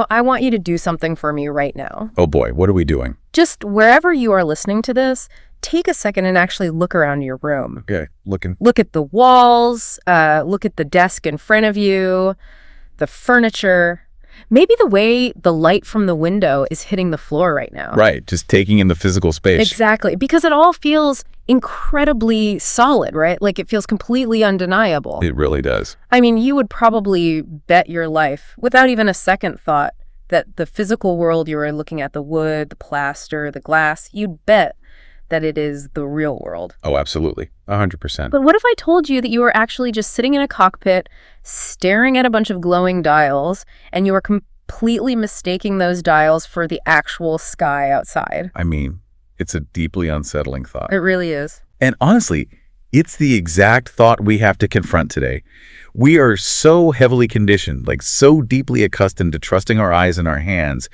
I want you to do something for me right now. Oh boy, what are we doing? Just wherever you are listening to this, take a second and actually look around your room. Okay, looking. Look at the walls, look at the desk in front of you, the furniture, maybe the way the light from the window is hitting the floor right now. Right, just taking in the physical space. Exactly, because it all feels incredibly solid, right? Like it feels completely undeniable. It really does. I mean, you would probably bet your life, without even a second thought, that the physical world you are looking at, the wood, the plaster, the glass, you'd bet that it is the real world. Oh, absolutely. 100%. But what if I told you that you were actually just sitting in a cockpit, staring at a bunch of glowing dials, and you were completely mistaking those dials for the actual sky outside? I mean, it's a deeply unsettling thought. It really is. And honestly, it's the exact thought we have to confront today. We are so heavily conditioned, like so deeply accustomed to trusting our eyes and our hands,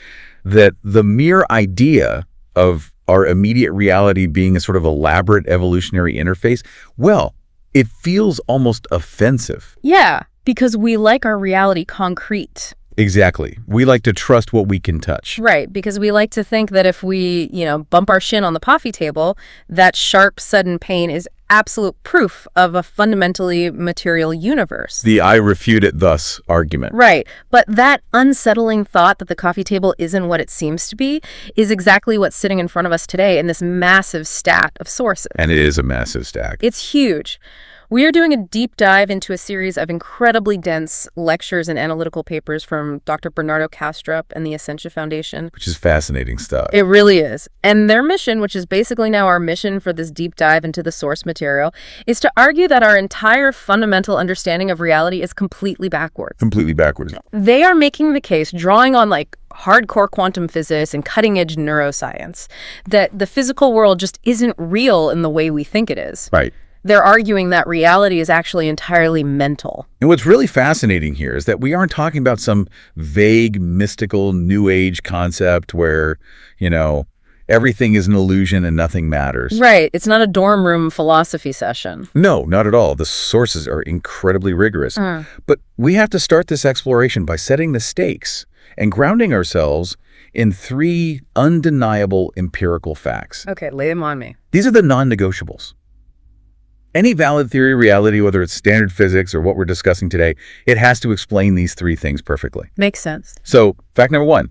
that the mere idea of our immediate reality being a sort of elaborate evolutionary interface, well, it feels almost offensive. Yeah, because we like our reality concrete. Exactly. We like to trust what we can touch. Right, because we like to think that if we, bump our shin on the coffee table, that sharp, sudden pain is absolute proof of a fundamentally material universe. The I refute it thus argument. Right, but that unsettling thought that the coffee table isn't what it seems to be is exactly what's sitting in front of us today in this massive stack of sources. And it is a massive stack. It's huge. We are doing a deep dive into a series of incredibly dense lectures and analytical papers from Dr. Bernardo Kastrup and the Essentia Foundation. Which is fascinating stuff. It really is. And their mission, which is basically now our mission for this deep dive into the source material, is to argue that our entire fundamental understanding of reality is completely backwards. Completely backwards. They are making the case, drawing on hardcore quantum physics and cutting-edge neuroscience, that the physical world just isn't real in the way we think it is. Right. They're arguing that reality is actually entirely mental. And what's really fascinating here is that we aren't talking about some vague, mystical, new age concept where, everything is an illusion and nothing matters. Right. It's not a dorm room philosophy session. No, not at all. The sources are incredibly rigorous. But we have to start this exploration by setting the stakes and grounding ourselves in 3 undeniable empirical facts. Okay, lay them on me. These are the non-negotiables. Any valid theory of reality, whether it's standard physics or what we're discussing today, it has to explain these 3 things perfectly. Makes sense. So, fact number 1,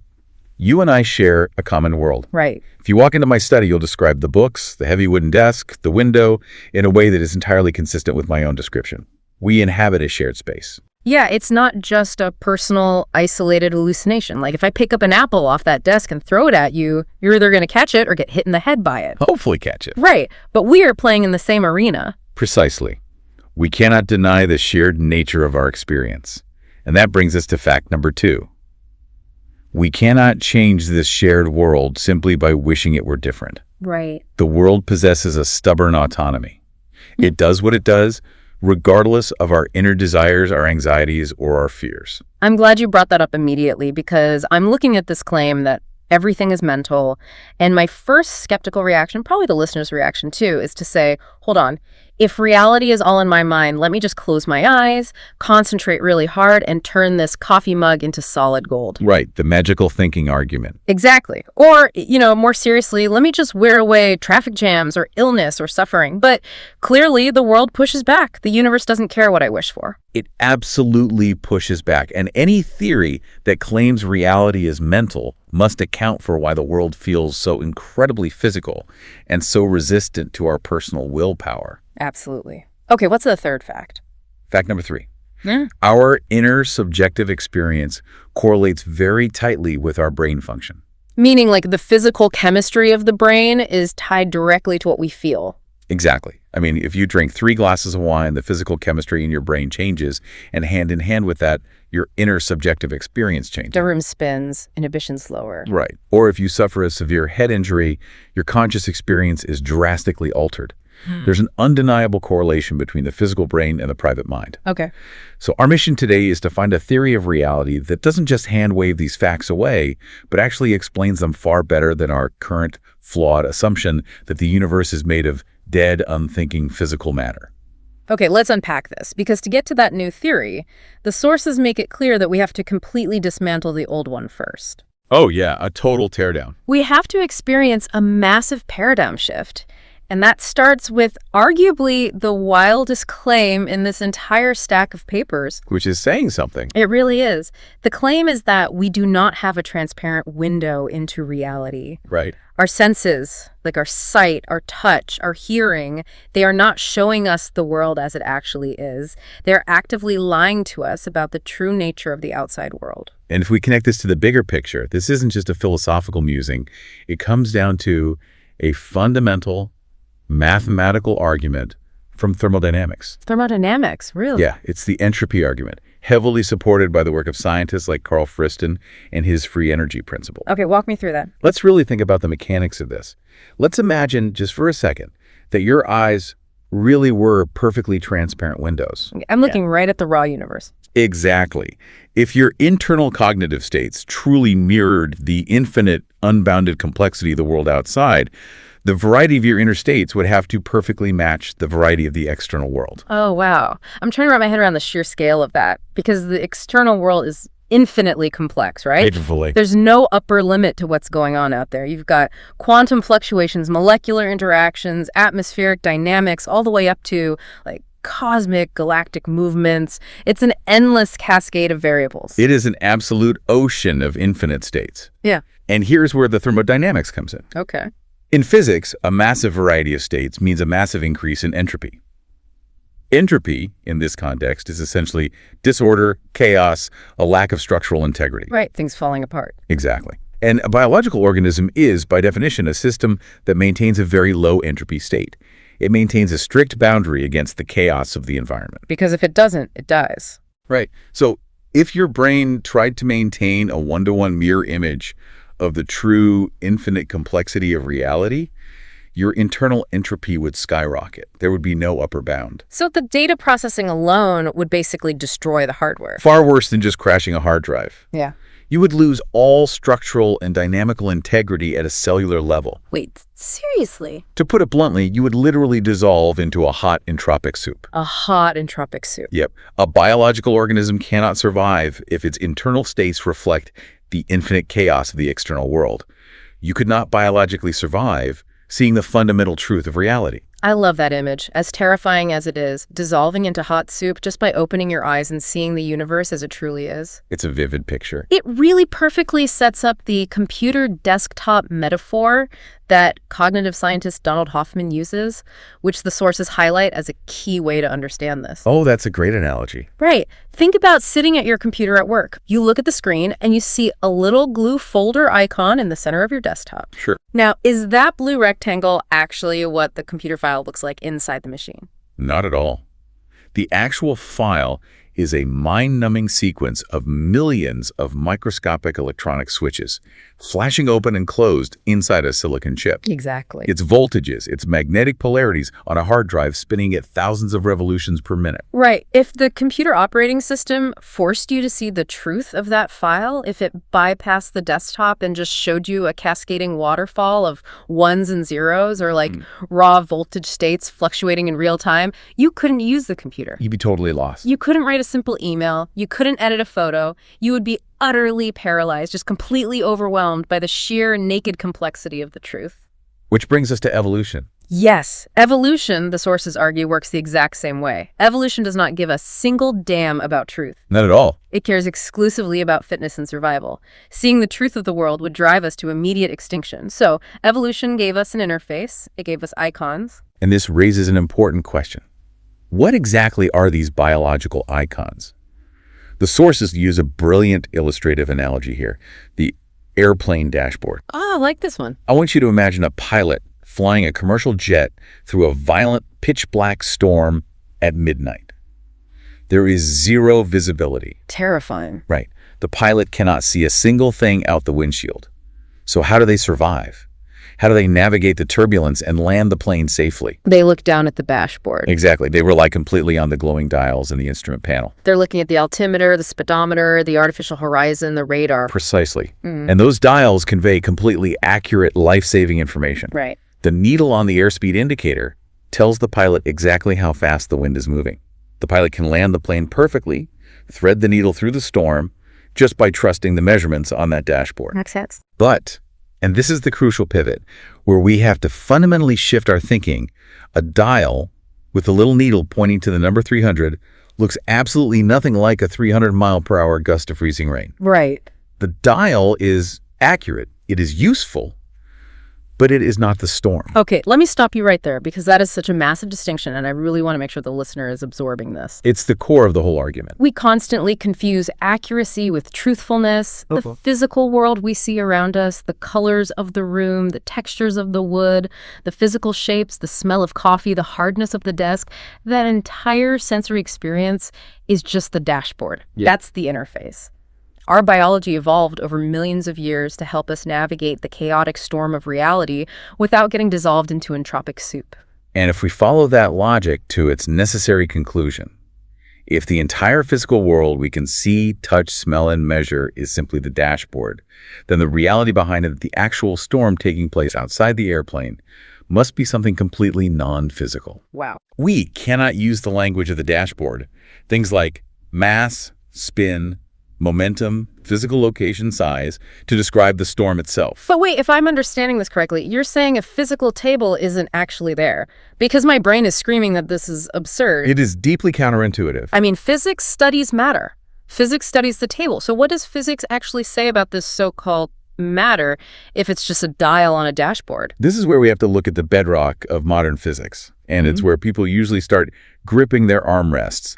you and I share a common world. Right. If you walk into my study, you'll describe the books, the heavy wooden desk, the window, in a way that is entirely consistent with my own description. We inhabit a shared space. Yeah, it's not just a personal, isolated hallucination. Like if I pick up an apple off that desk and throw it at you, you're either going to catch it or get hit in the head by it. Hopefully catch it. Right, but we are playing in the same arena. Precisely. We cannot deny the shared nature of our experience. And that brings us to fact number 2. We cannot change this shared world simply by wishing it were different. Right. The world possesses a stubborn autonomy. It does what it does, regardless of our inner desires, our anxieties, or our fears. I'm glad you brought that up immediately because I'm looking at this claim that everything is mental, and my first skeptical reaction, probably the listener's reaction too, is to say, hold on, if reality is all in my mind, let me just close my eyes, concentrate really hard, and turn this coffee mug into solid gold. Right, the magical thinking argument. Exactly. Or, more seriously, let me just wear away traffic jams or illness or suffering. But clearly, the world pushes back. The universe doesn't care what I wish for. It absolutely pushes back. And any theory that claims reality is mental must account for why the world feels so incredibly physical and so resistant to our personal willpower. Absolutely. Okay, what's the third fact? Fact number 3. Our inner subjective experience correlates very tightly with our brain function. Meaning like the physical chemistry of the brain is tied directly to what we feel. Exactly. I mean, if you drink 3 glasses of wine, the physical chemistry in your brain changes, and hand in hand with that, your inner subjective experience changes. The room spins, inhibition's lower. Right. Or if you suffer a severe head injury, your conscious experience is drastically altered. There's an undeniable correlation between the physical brain and the private mind. Okay. So our mission today is to find a theory of reality that doesn't just hand-wave these facts away, but actually explains them far better than our current flawed assumption that the universe is made of dead, unthinking physical matter. Okay, let's unpack this, because to get to that new theory, the sources make it clear that we have to completely dismantle the old one first. Oh, yeah, a total teardown. We have to experience a massive paradigm shift. And that starts with arguably the wildest claim in this entire stack of papers. Which is saying something. It really is. The claim is that we do not have a transparent window into reality. Right. Our senses, like our sight, our touch, our hearing, they are not showing us the world as it actually is. They're actively lying to us about the true nature of the outside world. And if we connect this to the bigger picture, this isn't just a philosophical musing. It comes down to a fundamental mathematical argument from thermodynamics. Thermodynamics, really? Yeah, it's the entropy argument, heavily supported by the work of scientists like Carl Friston and his free energy principle. Okay, walk me through that. Let's really think about the mechanics of this. Let's imagine, just for a second, that your eyes really were perfectly transparent windows. I'm looking right at the raw universe. Exactly. If your internal cognitive states truly mirrored the infinite, unbounded complexity of the world outside, the variety of your inner states would have to perfectly match the variety of the external world. Oh, wow. I'm trying to wrap my head around the sheer scale of that, because the external world is infinitely complex, right? Painfully. There's no upper limit to what's going on out there. You've got quantum fluctuations, molecular interactions, atmospheric dynamics, all the way up to like cosmic galactic movements. It's an endless cascade of variables. It is an absolute ocean of infinite states. Yeah. And here's where the thermodynamics comes in. Okay. In physics, a massive variety of states means a massive increase in entropy. Entropy, in this context, is essentially disorder, chaos, a lack of structural integrity. Right, things falling apart. Exactly. And a biological organism is, by definition, a system that maintains a very low entropy state. It maintains a strict boundary against the chaos of the environment. Because if it doesn't, it dies. Right. So if your brain tried to maintain a one-to-one mirror image of the true infinite complexity of reality, your internal entropy would skyrocket. There would be no upper bound. So the data processing alone would basically destroy the hardware. Far worse than just crashing a hard drive. Yeah. You would lose all structural and dynamical integrity at a cellular level. Wait, seriously? To put it bluntly, you would literally dissolve into a hot entropic soup. A hot entropic soup. Yep. A biological organism cannot survive if its internal states reflect the infinite chaos of the external world. You could not biologically survive seeing the fundamental truth of reality. I love that image, as terrifying as it is, dissolving into hot soup just by opening your eyes and seeing the universe as it truly is. It's a vivid picture. It really perfectly sets up the computer desktop metaphor that cognitive scientist Donald Hoffman uses, which the sources highlight as a key way to understand this. Oh, that's a great analogy. Right. Think about sitting at your computer at work. You look at the screen and you see a little glue folder icon in the center of your desktop. Sure. Now, is that blue rectangle actually what the computer file looks like inside the machine? Not at all. The actual file is a mind-numbing sequence of millions of microscopic electronic switches, flashing open and closed inside a silicon chip. Exactly. Its voltages, its magnetic polarities on a hard drive spinning at thousands of revolutions per minute. Right. If the computer operating system forced you to see the truth of that file, if it bypassed the desktop and just showed you a cascading waterfall of ones and zeros or like raw voltage states fluctuating in real time, you couldn't use the computer. You'd be totally lost. You couldn't write a simple email. You couldn't edit a photo. You would be utterly paralyzed, just completely overwhelmed by the sheer naked complexity of the truth. Which brings us to evolution. Yes, evolution, the sources argue, works the exact same way. Evolution does not give a single damn about truth. Not at all. It cares exclusively about fitness and survival. Seeing the truth of the world would drive us to immediate extinction. So evolution gave us an interface. It gave us icons. And this raises an important question. What exactly are these biological icons? The sources use a brilliant illustrative analogy here, the airplane dashboard. Oh, I like this one. I want you to imagine a pilot flying a commercial jet through a violent pitch-black storm at midnight. There is zero visibility. Terrifying. Right. The pilot cannot see a single thing out the windshield. So how do they survive? How do they navigate the turbulence and land the plane safely? They look down at the dashboard. Exactly. They rely completely on the glowing dials in the instrument panel. They're looking at the altimeter, the speedometer, the artificial horizon, the radar. Precisely. And those dials convey completely accurate life-saving information. Right. The needle on the airspeed indicator tells the pilot exactly how fast the wind is moving. The pilot can land the plane perfectly, thread the needle through the storm, just by trusting the measurements on that dashboard. Makes sense. But, and this is the crucial pivot, where we have to fundamentally shift our thinking, a dial with a little needle pointing to the number 300 looks absolutely nothing like a 300-mile-per-hour gust of freezing rain. Right. The dial is accurate, it is useful, but it is not the storm. Okay, let me stop you right there because that is such a massive distinction and I really want to make sure the listener is absorbing this. It's the core of the whole argument. We constantly confuse accuracy with truthfulness. The physical world we see around us, the colors of the room, the textures of the wood, the physical shapes, the smell of coffee, the hardness of the desk, that entire sensory experience is just the dashboard. Yeah. That's the interface. Our biology evolved over millions of years to help us navigate the chaotic storm of reality without getting dissolved into entropic soup. And if we follow that logic to its necessary conclusion, if the entire physical world we can see, touch, smell, and measure is simply the dashboard, then the reality behind it, the actual storm taking place outside the airplane, must be something completely non-physical. Wow. We cannot use the language of the dashboard, things like mass, spin, momentum, physical location, size, to describe the storm itself. But wait, if I'm understanding this correctly, you're saying a physical table isn't actually there because my brain is screaming that this is absurd. It is deeply counterintuitive. I mean, physics studies matter. Physics studies the table. So what does physics actually say about this so-called matter if it's just a dial on a dashboard? This is where we have to look at the bedrock of modern physics, and it's where people usually start gripping their armrests.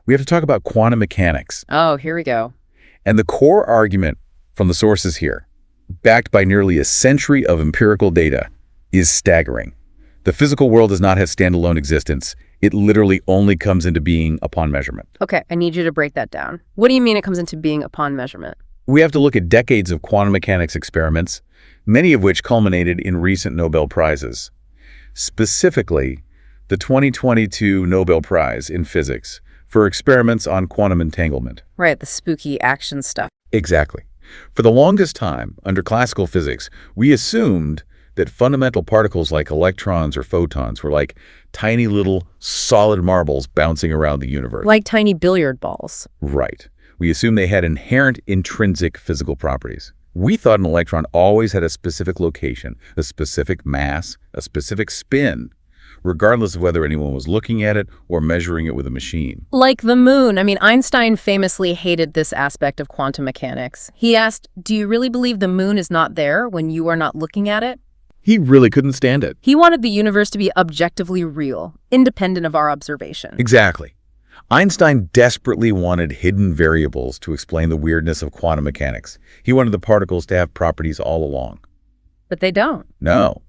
We have to talk about quantum mechanics. Oh, here we go. And the core argument from the sources here, backed by nearly a century of empirical data, is staggering. The physical world does not have standalone existence. It literally only comes into being upon measurement. Okay, I need you to break that down. What do you mean it comes into being upon measurement? We have to look at decades of quantum mechanics experiments, many of which culminated in recent Nobel Prizes. Specifically, the 2022 Nobel Prize in Physics for experiments on quantum entanglement. Right, the spooky action stuff. Exactly. For the longest time, under classical physics, we assumed that fundamental particles like electrons or photons were like tiny little solid marbles bouncing around the universe. Like tiny billiard balls. Right. We assumed they had inherent intrinsic physical properties. We thought an electron always had a specific location, a specific mass, a specific spin, regardless of whether anyone was looking at it or measuring it with a machine. Like the moon. I mean, Einstein famously hated this aspect of quantum mechanics. He asked, do you really believe the moon is not there when you are not looking at it? He really couldn't stand it. He wanted the universe to be objectively real, independent of our observation. Exactly. Einstein desperately wanted hidden variables to explain the weirdness of quantum mechanics. He wanted the particles to have properties all along. But they don't. No.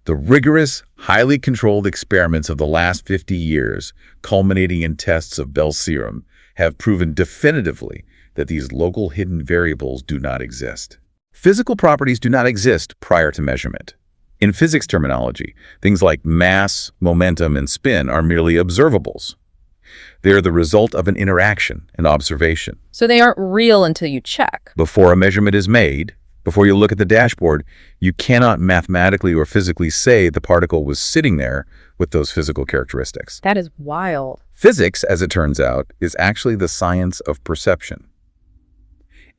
The rigorous, highly controlled experiments of the last 50 years, culminating in tests of Bell's theorem, have proven definitively that these local hidden variables do not exist. Physical properties do not exist prior to measurement. In physics terminology, things like mass, momentum, and spin are merely observables. They are the result of an interaction, an observation. So they aren't real until you check. Before a measurement is made, before you look at the dashboard, you cannot mathematically or physically say the particle was sitting there with those physical characteristics. That is wild. Physics, as it turns out, is actually the science of perception.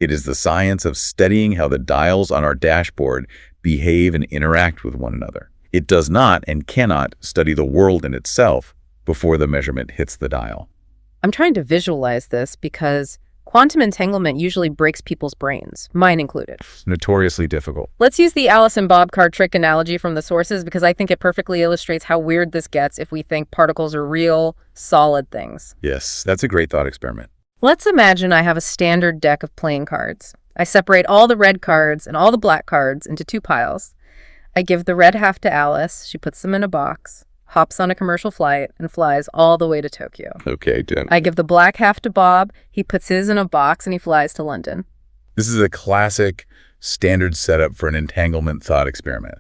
It is the science of studying how the dials on our dashboard behave and interact with one another. It does not and cannot study the world in itself before the measurement hits the dial. I'm trying to visualize this because quantum entanglement usually breaks people's brains, mine included. Notoriously difficult. Let's use the Alice and Bob car trick analogy from the sources because I think it perfectly illustrates how weird this gets if we think particles are real, solid things. Yes, that's a great thought experiment. Let's imagine I have a standard deck of playing cards. I separate all the red cards and all the black cards into two piles. I give the red half to Alice. She puts them in a box, hops on a commercial flight, and flies all the way to Tokyo. Okay, Jen. I give the black half to Bob. He puts his in a box and he flies to London. This is a classic standard setup for an entanglement thought experiment.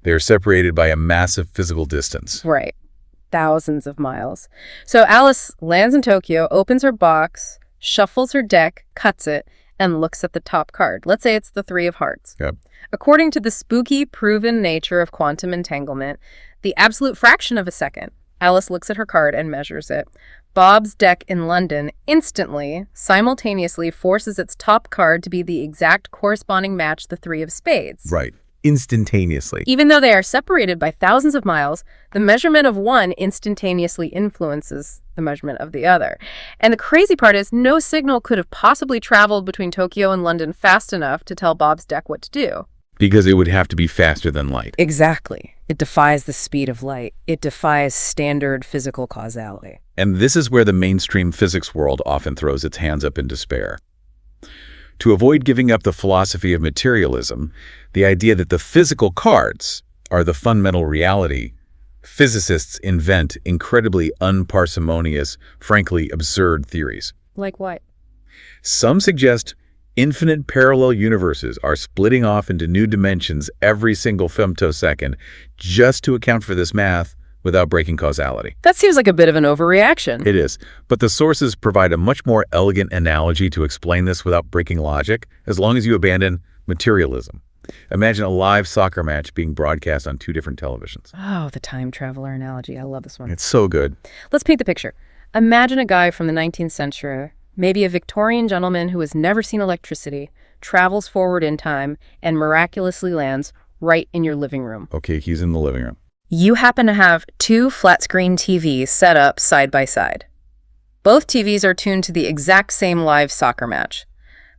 They are separated by a massive physical distance. Right. Thousands of miles. So Alice lands in Tokyo, opens her box, shuffles her deck, cuts it, and looks at the top card. Let's say it's the 3 of hearts. Yep. According to the spooky, proven nature of quantum entanglement, the absolute fraction of a second, Alice looks at her card and measures it. Bob's deck in London instantly, simultaneously forces its top card to be the exact corresponding match the 3 of spades. Right. Instantaneously. Even though they are separated by thousands of miles, the measurement of one instantaneously influences the measurement of the other. And the crazy part is no signal could have possibly traveled between Tokyo and London fast enough to tell Bob's deck what to do. Because it would have to be faster than light. Exactly. It defies the speed of light. It defies standard physical causality. And this is where the mainstream physics world often throws its hands up in despair. To avoid giving up the philosophy of materialism, the idea that the physical cards are the fundamental reality, physicists invent incredibly unparsimonious, frankly absurd theories. Like what? Some suggest infinite parallel universes are splitting off into new dimensions every single femtosecond just to account for this math without breaking causality. That seems like a bit of an overreaction. It is, but the sources provide a much more elegant analogy to explain this without breaking logic, as long as you abandon materialism. Imagine a live soccer match being broadcast on 2 different televisions. Oh, the time traveler analogy. I love this one. It's so good. Let's paint the picture. Imagine a guy from the 19th century, maybe a Victorian gentleman who has never seen electricity, travels forward in time, and miraculously lands right in your living room. Okay, he's in the living room. You happen to have 2 flat-screen TVs set up side by side. Both TVs are tuned to the exact same live soccer match,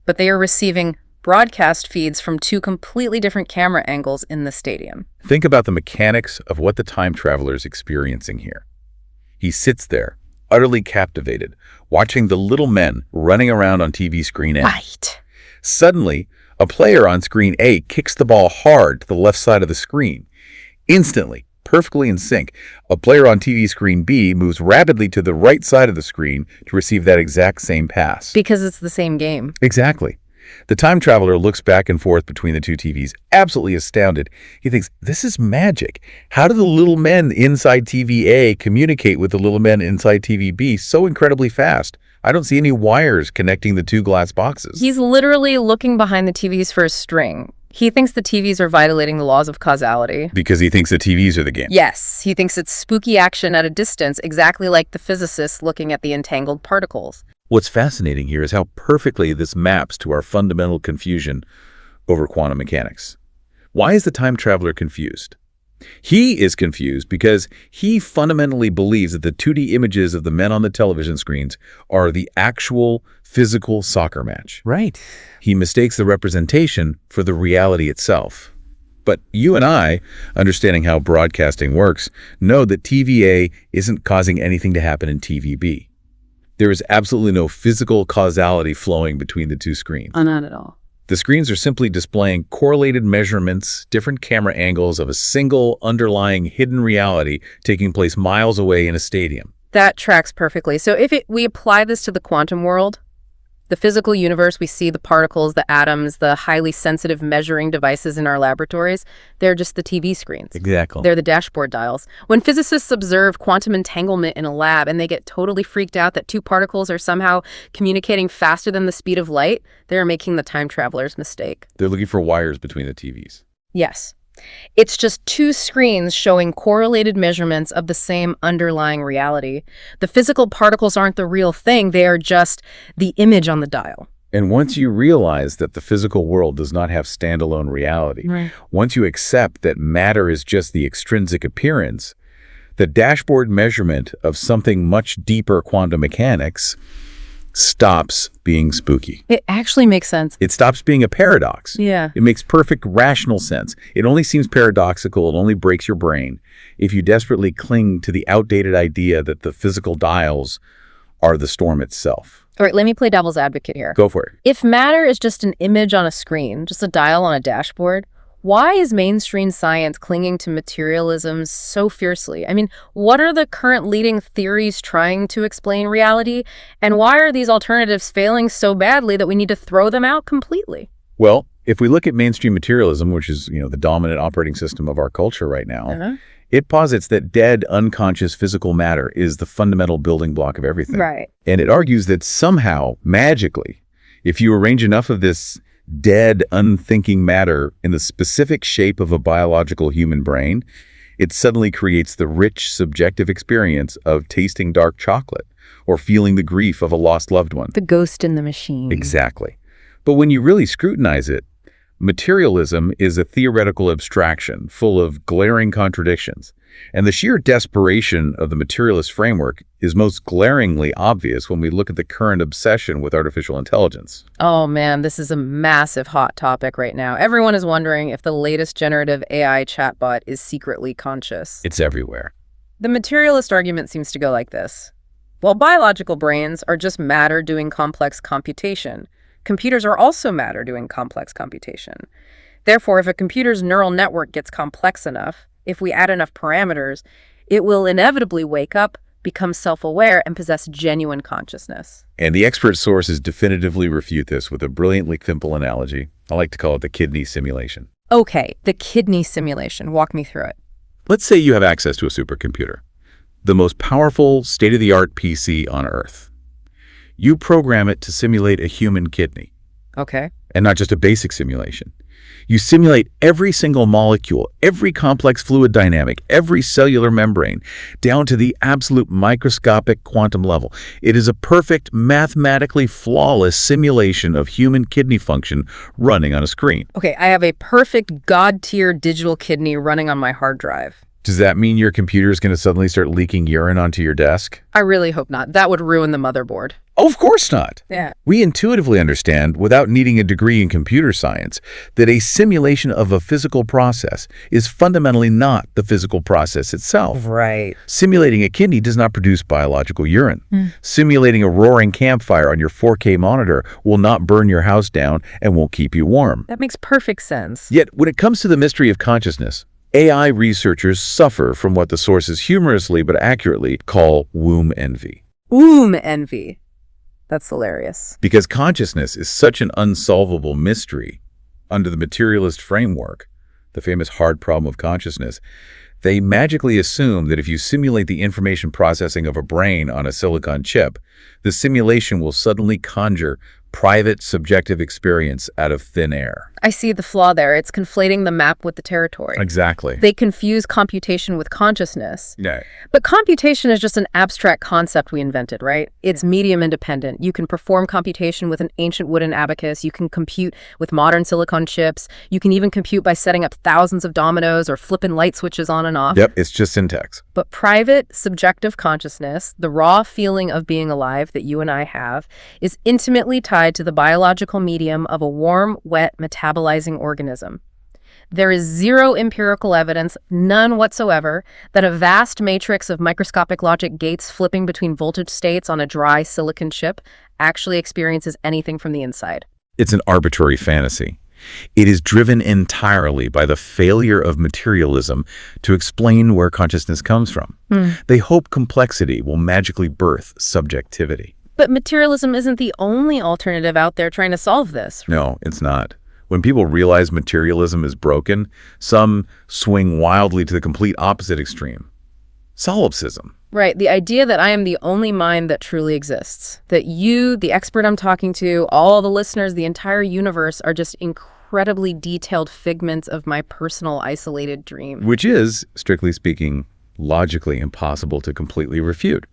but they are receiving broadcast feeds from 2 completely different camera angles in the stadium. Think about the mechanics of what the time traveler is experiencing here. He sits there, utterly captivated, watching the little men running around on TV screen A. Right. Suddenly, a player on screen A kicks the ball hard to the left side of the screen. Instantly, perfectly in sync, a player on TV screen B moves rapidly to the right side of the screen to receive that exact same pass. Because it's the same game. Exactly. The time traveler looks back and forth between the 2 TVs, absolutely astounded. He thinks, this is magic. How do the little men inside TV A communicate with the little men inside TV B so incredibly fast? I don't see any wires connecting the 2 glass boxes. He's literally looking behind the TVs for a string. He thinks the TVs are violating the laws of causality. Because he thinks the TVs are the game. Yes, he thinks it's spooky action at a distance, exactly like the physicists looking at the entangled particles. What's fascinating here is how perfectly this maps to our fundamental confusion over quantum mechanics. Why is the time traveler confused? He is confused because he fundamentally believes that the 2D images of the men on the television screens are the actual physical soccer match. Right. He mistakes the representation for the reality itself. But you and I, understanding how broadcasting works, know that TVA isn't causing anything to happen in TVB. There is absolutely no physical causality flowing between the 2 screens. Not at all. The screens are simply displaying correlated measurements, different camera angles of a single underlying hidden reality taking place miles away in a stadium. That tracks perfectly. So if we apply this to the quantum world, the physical universe, we see the particles, the atoms, the highly sensitive measuring devices in our laboratories. They're just the TV screens. Exactly. They're the dashboard dials. When physicists observe quantum entanglement in a lab and they get totally freaked out that 2 particles are somehow communicating faster than the speed of light, they're making the time traveler's mistake. They're looking for wires between the TVs. Yes. It's just 2 screens showing correlated measurements of the same underlying reality. The physical particles aren't the real thing. They are just the image on the dial. And once you realize that the physical world does not have standalone reality, once you accept that matter is just the extrinsic appearance, the dashboard measurement of something much deeper quantum mechanics stops being spooky. It actually makes sense. It stops being a paradox. Yeah. It makes perfect rational sense. It only seems paradoxical, it only breaks your brain if you desperately cling to the outdated idea that the physical dials are the storm itself. All right, let me play devil's advocate here. Go for it. If matter is just an image on a screen, just a dial on a dashboard, why is mainstream science clinging to materialism so fiercely? I mean, what are the current leading theories trying to explain reality? And why are these alternatives failing so badly that we need to throw them out completely? Well, if we look at mainstream materialism, which is, the dominant operating system of our culture right now, it posits that dead, unconscious physical matter is the fundamental building block of everything. Right. And it argues that somehow, magically, if you arrange enough of this dead, unthinking matter in the specific shape of a biological human brain, It suddenly creates the rich, subjective experience of tasting dark chocolate or feeling the grief of a lost loved one. The ghost in the machine. Exactly. But when you really scrutinize it, materialism is a theoretical abstraction full of glaring contradictions. And the sheer desperation of the materialist framework is most glaringly obvious when we look at the current obsession with artificial intelligence. Oh man, this is a massive hot topic right now. Everyone is wondering if the latest generative AI chatbot is secretly conscious. It's everywhere. The materialist argument seems to go like this. While biological brains are just matter doing complex computation, computers are also matter doing complex computation. Therefore, if a computer's neural network gets complex enough, if we add enough parameters, it will inevitably wake up, become self-aware, and possess genuine consciousness. And the expert sources definitively refute this with a brilliantly simple analogy. I like to call it the kidney simulation. Okay, the kidney simulation. Walk me through it. Let's say you have access to a supercomputer, the most powerful, state-of-the-art PC on Earth. You program it to simulate a human kidney, Okay. and not just a basic simulation. You simulate every single molecule, every complex fluid dynamic, every cellular membrane, down to the absolute microscopic quantum level. It is a perfect, mathematically flawless simulation of human kidney function running on a screen. Okay, I have a perfect God-tier digital kidney running on my hard drive. Does that mean your computer is going to suddenly start leaking urine onto your desk? I really hope not. That would ruin the motherboard. Oh, of course not. Yeah. We intuitively understand, without needing a degree in computer science, that a simulation of a physical process is fundamentally not the physical process itself. Right. Simulating a kidney does not produce biological urine. Simulating a roaring campfire on your 4K monitor will not burn your house down and won't keep you warm. That makes perfect sense. Yet, when it comes to the mystery of consciousness, AI researchers suffer from what the sources humorously but accurately call womb envy. Womb envy. That's hilarious. Because consciousness is such an unsolvable mystery under the materialist framework, the famous hard problem of consciousness, they magically assume that if you simulate the information processing of a brain on a silicon chip, the simulation will suddenly conjure private, subjective experience out of thin air. I see the flaw there. It's conflating the map with the territory. Exactly. They confuse computation with consciousness. Yeah. But computation is just an abstract concept we invented, right? It's medium independent. You can perform computation with an ancient wooden abacus. You can compute with modern silicon chips. You can even compute by setting up thousands of dominoes or flipping light switches on and off. Yep, it's just syntax. But private, subjective consciousness, the raw feeling of being alive that you and I have, is intimately tied to the biological medium of a warm, wet, metabolizing organism. There is zero empirical evidence, none whatsoever, that a vast matrix of microscopic logic gates flipping between voltage states on a dry silicon chip actually experiences anything from the inside. It's an arbitrary fantasy. It is driven entirely by the failure of materialism to explain where consciousness comes from. They hope complexity will magically birth subjectivity. But materialism isn't the only alternative out there trying to solve this. No, it's not. When people realize materialism is broken, some swing wildly to the complete opposite extreme. Solipsism. Right, the idea that I am the only mind that truly exists. That you, the expert I'm talking to, all the listeners, the entire universe are just incredibly detailed figments of my personal isolated dream. Which is, strictly speaking, logically impossible to completely refute.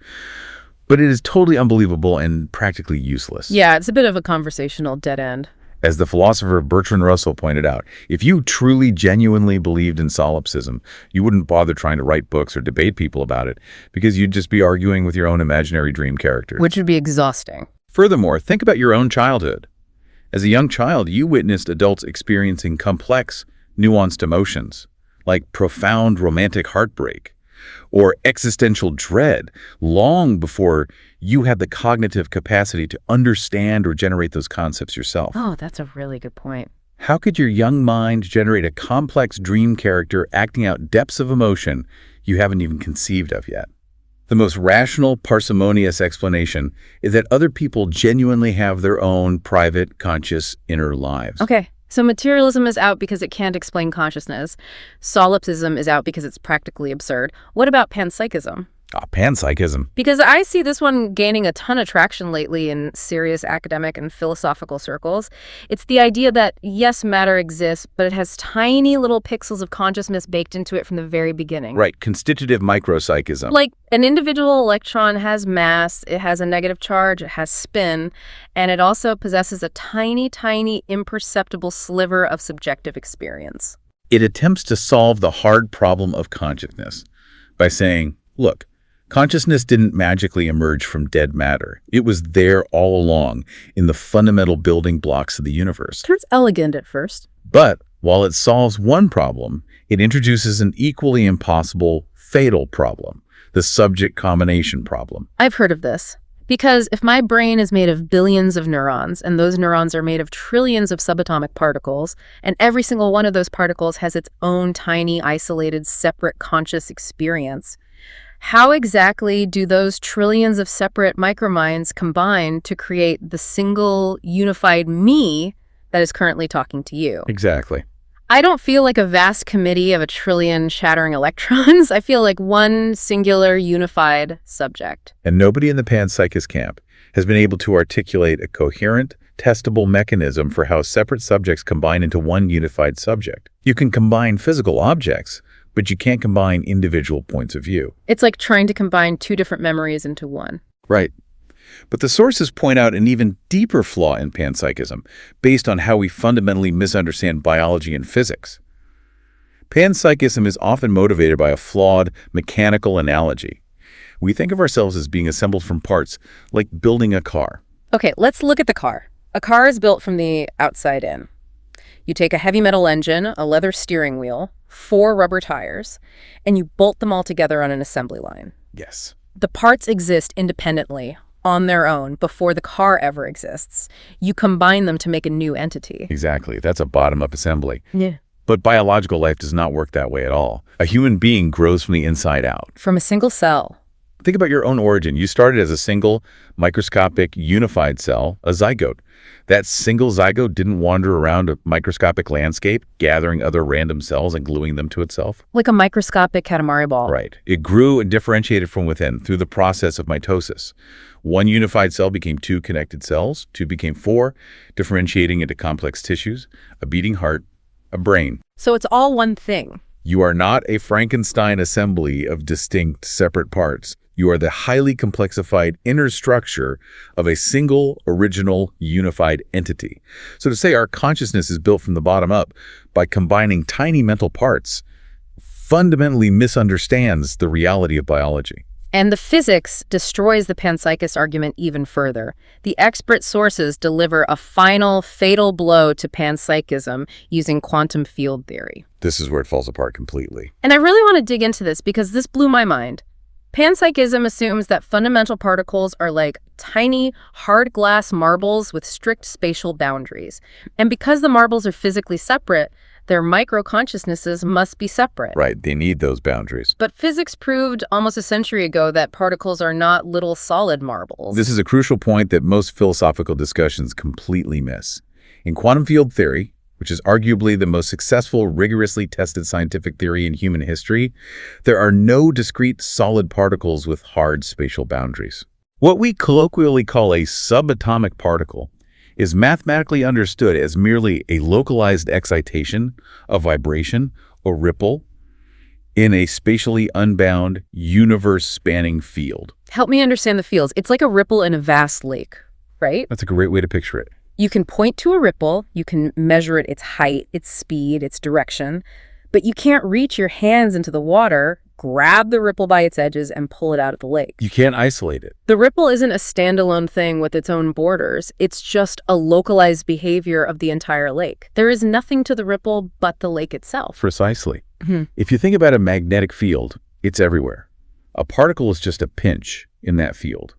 But it is totally unbelievable and practically useless. Yeah, it's a bit of a conversational dead end. As the philosopher Bertrand Russell pointed out, if you truly, genuinely believed in solipsism, you wouldn't bother trying to write books or debate people about it, because you'd just be arguing with your own imaginary dream characters. Which would be exhausting. Furthermore, think about your own childhood. As a young child, you witnessed adults experiencing complex, nuanced emotions, like profound romantic heartbreak or existential dread, long before you had the cognitive capacity to understand or generate those concepts yourself. Oh, that's a really good point. How could your young mind generate a complex dream character acting out depths of emotion you haven't even conceived of yet? The most rational, parsimonious explanation is that other people genuinely have their own private, conscious, inner lives. Okay, so materialism is out because it can't explain consciousness. Solipsism is out because it's practically absurd. What about panpsychism? Panpsychism. Because I see this one gaining a ton of traction lately in serious academic and philosophical circles. It's the idea that, yes, matter exists, but it has tiny little pixels of consciousness baked into it from the very beginning. Right, constitutive micropsychism. Like, an individual electron has mass, it has a negative charge, it has spin, and it also possesses a tiny, tiny, imperceptible sliver of subjective experience. It attempts to solve the hard problem of consciousness by saying, look, consciousness didn't magically emerge from dead matter. It was there all along in the fundamental building blocks of the universe. Turns elegant at first. But while it solves one problem, it introduces an equally impossible, fatal problem, the subject combination problem. I've heard of this. Because if my brain is made of billions of neurons, and those neurons are made of trillions of subatomic particles, and every single one of those particles has its own tiny, isolated, separate conscious experience, how exactly do those trillions of separate microminds combine to create the single, unified me that is currently talking to you? Exactly. I don't feel like a vast committee of a trillion shattering electrons. I feel like one singular, unified subject. And nobody in the panpsychist camp has been able to articulate a coherent, testable mechanism for how separate subjects combine into one unified subject. You can combine physical objects, but you can't combine individual points of view. It's like trying to combine two different memories into one. Right. But the sources point out an even deeper flaw in panpsychism based on how we fundamentally misunderstand biology and physics. Panpsychism is often motivated by a flawed, mechanical analogy. We think of ourselves as being assembled from parts, like building a car. Okay, let's look at the car. A car is built from the outside in. You take a heavy metal engine, a leather steering wheel, 4 rubber tires, and you bolt them all together on an assembly line. Yes. The parts exist independently, on their own, before the car ever exists. You combine them to make a new entity. Exactly. That's a bottom-up assembly. Yeah. But biological life does not work that way at all. A human being grows from the inside out. From a single cell. Think about your own origin. You started as a single, microscopic, unified cell, a zygote. That single zygote didn't wander around a microscopic landscape, gathering other random cells and gluing them to itself. Like a microscopic Katamari ball. Right. It grew and differentiated from within through the process of mitosis. One unified cell became 2 connected cells, 2 became 4, differentiating into complex tissues, a beating heart, a brain. So it's all one thing. You are not a Frankenstein assembly of distinct, separate parts. You are the highly complexified inner structure of a single, original, unified entity. So to say our consciousness is built from the bottom up by combining tiny mental parts fundamentally misunderstands the reality of biology. And the physics destroys the panpsychist argument even further. The expert sources deliver a final, fatal blow to panpsychism using quantum field theory. This is where it falls apart completely. And I really want to dig into this because this blew my mind. Panpsychism assumes that fundamental particles are like tiny, hard glass marbles with strict spatial boundaries. And because the marbles are physically separate, their micro-consciousnesses must be separate. Right, they need those boundaries. But physics proved almost a century ago that particles are not little solid marbles. This is a crucial point that most philosophical discussions completely miss. In quantum field theory, which is arguably the most successful, rigorously tested scientific theory in human history, there are no discrete solid particles with hard spatial boundaries. What we colloquially call a subatomic particle is mathematically understood as merely a localized excitation, a vibration, or ripple in a spatially unbound, universe-spanning field. Help me understand the fields. It's like a ripple in a vast lake, right? That's a great way to picture it. You can point to a ripple, you can measure it, its height, its speed, its direction, but you can't reach your hands into the water, grab the ripple by its edges, and pull it out of the lake. You can't isolate it. The ripple isn't a standalone thing with its own borders. It's just a localized behavior of the entire lake. There is nothing to the ripple but the lake itself. Precisely. If you think about a magnetic field, it's everywhere. A particle is just a pinch in that field.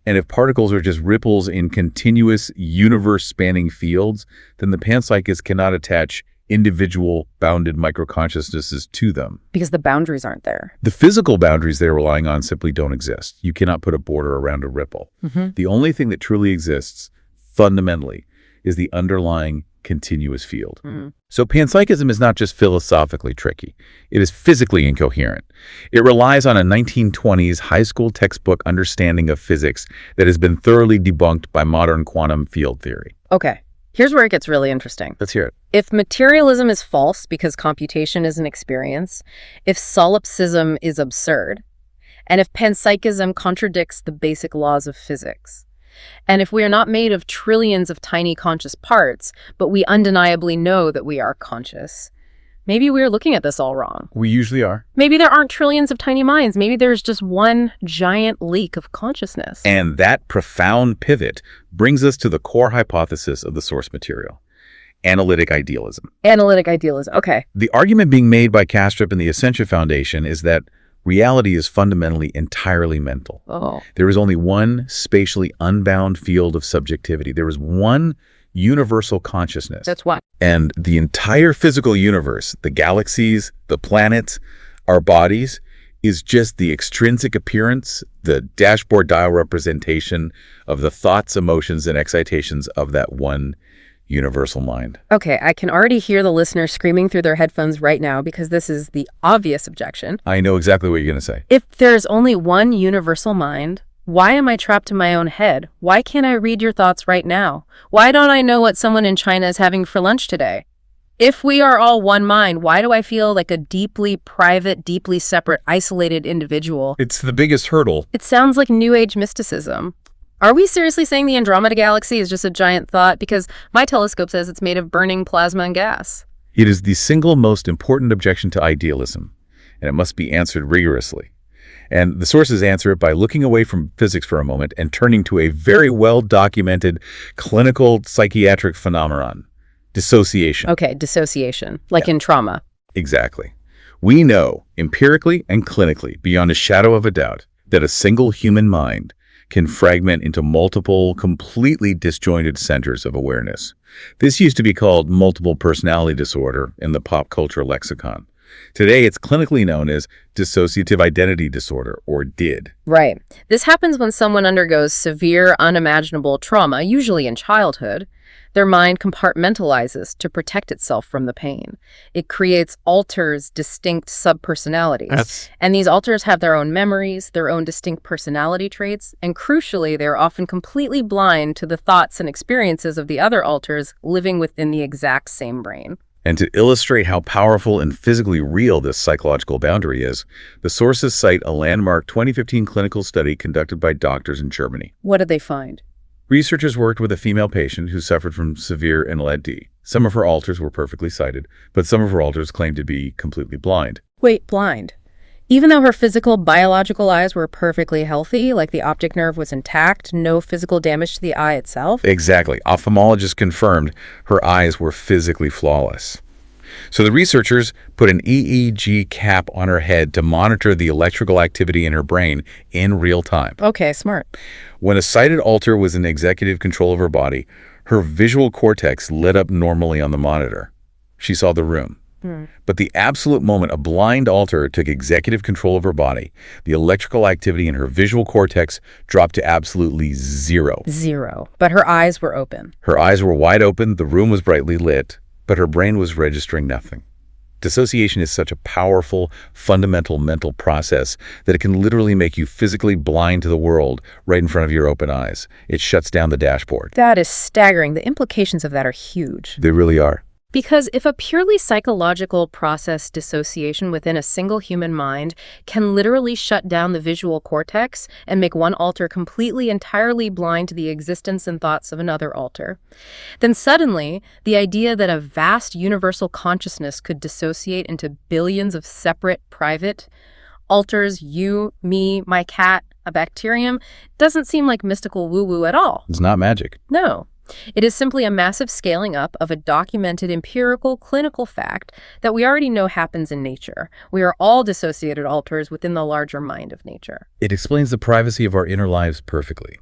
And if particles are just ripples in continuous universe-spanning fields, then the panpsychists cannot attach individual bounded microconsciousnesses to them. Because the boundaries aren't there. The physical boundaries they're relying on simply don't exist. You cannot put a border around a ripple. The only thing that truly exists, fundamentally, is the underlying continuous field. Mhm. So panpsychism is not just philosophically tricky. It is physically incoherent. It relies on a 1920s high school textbook understanding of physics that has been thoroughly debunked by modern quantum field theory. Okay, here's where it gets really interesting. Let's hear it. If materialism is false because computation is an experience, if solipsism is absurd, and if panpsychism contradicts the basic laws of physics, and if we are not made of trillions of tiny conscious parts, but we undeniably know that we are conscious, maybe we're looking at this all wrong. We usually are. Maybe there aren't trillions of tiny minds. Maybe there's just one giant leak of consciousness. And that profound pivot brings us to the core hypothesis of the source material: analytic idealism. Analytic idealism. Okay. The argument being made by Kastrup and the Essentia Foundation is that reality is fundamentally entirely mental. Oh. There is only one spatially unbound field of subjectivity. There is one universal consciousness. That's why. And the entire physical universe, the galaxies, the planets, our bodies, is just the extrinsic appearance, the dashboard dial representation of the thoughts, emotions, and excitations of that one universal mind. Okay, I can already hear the listener screaming through their headphones right now because this is the obvious objection. I know exactly what you're going to say. If there's only one universal mind, why am I trapped in my own head? Why can't I read your thoughts right now? Why don't I know what someone in China is having for lunch today? If we are all one mind, why do I feel like a deeply private, deeply separate, isolated individual? It's the biggest hurdle. It sounds like New Age mysticism. Are we seriously saying the Andromeda Galaxy is just a giant thought? Because my telescope says it's made of burning plasma and gas. It is the single most important objection to idealism, and it must be answered rigorously. And the sources answer it by looking away from physics for a moment and turning to a very well-documented clinical psychiatric phenomenon: dissociation. Okay, dissociation, like in trauma. Exactly. We know, empirically and clinically, beyond a shadow of a doubt, that a single human mind can fragment into multiple, completely disjointed centers of awareness. This used to be called multiple personality disorder in the pop culture lexicon. Today, it's clinically known as dissociative identity disorder, or DID. Right. This happens when someone undergoes severe, unimaginable trauma, usually in childhood. Their mind compartmentalizes to protect itself from the pain. It creates alters, distinct subpersonalities. And these alters have their own memories, their own distinct personality traits, and crucially, they're often completely blind to the thoughts and experiences of the other alters living within the exact same brain. And to illustrate how powerful and physically real this psychological boundary is, the sources cite a landmark 2015 clinical study conducted by doctors in Germany. What did they find? Researchers worked with a female patient who suffered from severe NLD. Some of her alters were perfectly sighted, but some of her alters claimed to be completely blind. Wait, blind? Even though her physical, biological eyes were perfectly healthy, like the optic nerve was intact, no physical damage to the eye itself? Exactly. Ophthalmologists confirmed her eyes were physically flawless. So the researchers put an EEG cap on her head to monitor the electrical activity in her brain in real time. Okay, smart. When a sighted alter was in executive control of her body, her visual cortex lit up normally on the monitor. She saw the room. But the absolute moment a blind alter took executive control of her body, the electrical activity in her visual cortex dropped to absolutely zero. Zero. But her eyes were open. Her eyes were wide open, the room was brightly lit, but her brain was registering nothing. Dissociation is such a powerful, fundamental mental process that it can literally make you physically blind to the world right in front of your open eyes. It shuts down the dashboard. That is staggering. The implications of that are huge. They really are. Because if a purely psychological process dissociation within a single human mind can literally shut down the visual cortex and make one alter completely entirely blind to the existence and thoughts of another alter, then suddenly the idea that a vast universal consciousness could dissociate into billions of separate, private alters, you, me, my cat, a bacterium, doesn't seem like mystical woo-woo at all. It's not magic. No. It is simply a massive scaling up of a documented empirical clinical fact that we already know happens in nature. We are all dissociated alters within the larger mind of nature. It explains the privacy of our inner lives perfectly.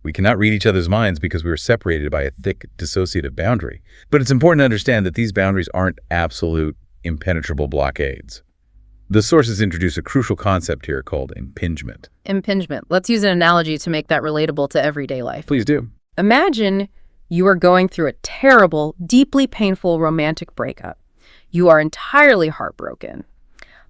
We cannot read each other's minds because we are separated by a thick dissociative boundary. But it's important to understand that these boundaries aren't absolute, impenetrable blockades. The sources introduce a crucial concept here called impingement. Impingement. Let's use an analogy to make that relatable to everyday life. Please do. Imagine You are going through a terrible, deeply painful romantic breakup. You are entirely heartbroken.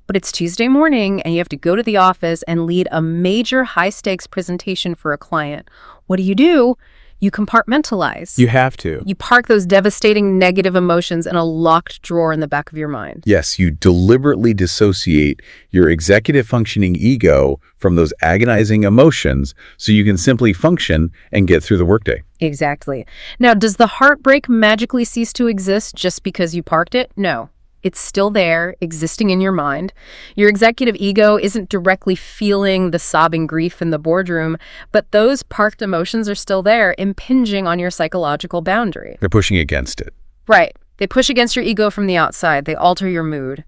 But it's Tuesday morning and you have to go to the office and lead a major high-stakes presentation for a client. What do? You compartmentalize. You have to. You park those devastating negative emotions in a locked drawer in the back of your mind. Yes, you deliberately dissociate your executive functioning ego from those agonizing emotions so you can simply function and get through the workday. Exactly. Now, does the heartbreak magically cease to exist just because you parked it? No. It's still there, existing in your mind. Your executive ego isn't directly feeling the sobbing grief in the boardroom, but those parked emotions are still there, impinging on your psychological boundary. They're pushing against it. Right. They push against your ego from the outside. They alter your mood.